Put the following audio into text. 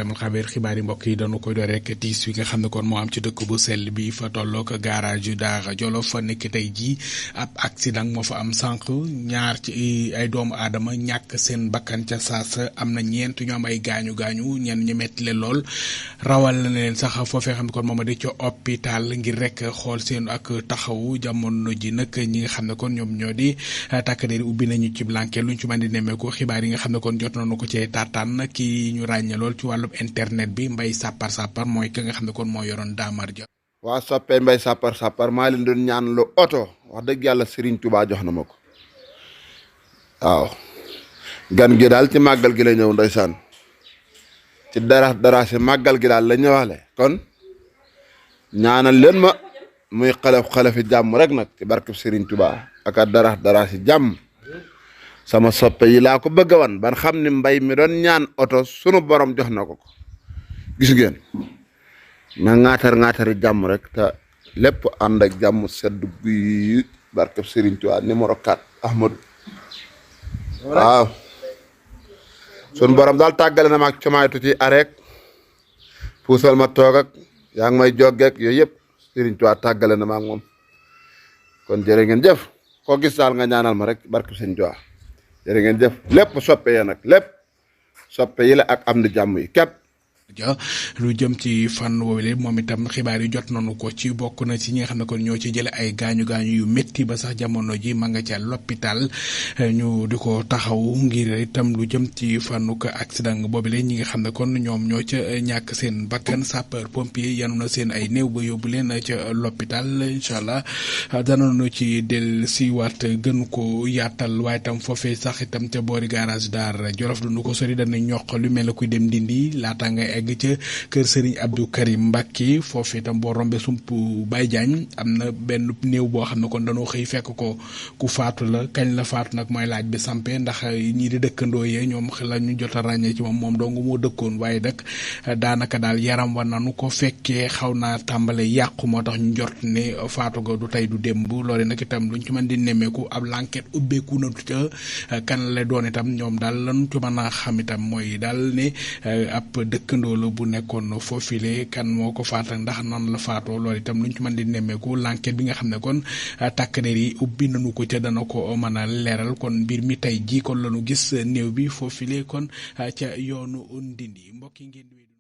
amul xibaar yi mbokk yi dañu koy door rek tiis wi nga xam ne kon moo am ci dëkk bu sell bi fa tolloog garage yu Daara Jolof fa nekk tey jii ab accident moo fa am sànq ñaar ci ay doomu aadama ñàkk seen bakkan ca saasa am na ñeent ñu am ay gaañu ñenn ñu metti leen lool rawal na leen sax foofee xam ne kon moom di ca hôpital ngir rek xool seen ak taxawu jamono ji nag ñi nga xam ne kon ñoom ñoo di takk der ubbi nañu ci blanquet luñ ci mën di nemmeeku xibaar yi nga xam ne kon jot nañu ko cee taataan ki ñu ràññee lool ci wàllu internet bi Mbaye Sapar mooy ki nga xam ne kon moo yoroon daamar ja waa soppee Mbaye Sapar maa leen doon ñaan lu oto wax dëgg yàlla Serigne Touba jox na ma ko waaw gan gi daal ci màggal gi la ñëw ndeysaan ci dara si màggal gi daal la ñëwaale kon ñaanal leen ma muy xale fi jàmm rek nag ci barkeb Serigne Touba ak dara si jàmm sama soppe yi laa ko bëgg a wan ban xam ni mbay mi doon ñaan oto sunu borom jox na ko gis ngeen na ŋaatari jàmm rek te lépp ànd ak jàmm sedd guy barkeb Serigne Touba numéro 4 Ahmadou waaw sunu borom daal tàggale na ma ak comaytu ci arek puusal ma toog ak yaa ngi may joggeek yooyu yëpp Serigne Touba tàggale na ma ak moom kon jërë ngeen jëf koo gis daal nga ñaanal ma rek barkeb Serigne Touba jërë ngeen jëf lépp soppe ya nag lépp soppe yi la ak am di jàmm yi képp ja lu jëm ci fànn woowule moom itam xibaar yi jot nañu ko ci bokk na ci ñi nga xam ne kon ñoo ci jële ay gaañu yu métti ba sax jamono ji ma nga ca l'hôpital ñu di ko taxaw ngir itam lu jëm ci fànnu ko accident boobule ñi nga xam ne kon ñoom ñoo ca ñàkk seen bakkan sapeur pompier yanu na seen ay néew ba yóbbu leen ca l'hôpital incha allah danañu ci del siwaat gën ko yaatal waaye itam foofee sax itam ca boori garage Daara Jolof du nu ko sori dana ñoq lu mel ne kuy dem Ndindi laata nga egg ca kër Serigne Abdou Karim Mbacke foofu itam boo rombe sump Baye Diagne am na benn néew boo xam ne kon dañoo xëy fekk ko ku faatu la kañ la faatu nag mooy laaj bi sampe ndax ñii di dëkkandoo yee ñoom la ñu jot a ràññee ci moom dong moo dëkkoon waaye nag daanaka daal yaram wa nanu ko fekkee xaw naa tàmbale yàqu moo tax ñu jot ne faatu ga du tey du démb loole nag itam luñ ci mën di nemmeeku ab l'enquête ubbeeku na ca kan la doon itam ñoom daal lañ ci mën a xam itam mooy daal ne ab dëkkandoo la bu nekkoon foofile kan moo ko faat ndax nan la faatoo loolu itam luñ ci mën di nemmeeku l'enquête bi nga xam ne kon takk der yi ubbi nañu ko ca dana ko mën a leeral kon mbir mi tey jii kon lañu gis néew bi foofile kon ca yoonu Ndindi mbokk yi ngeen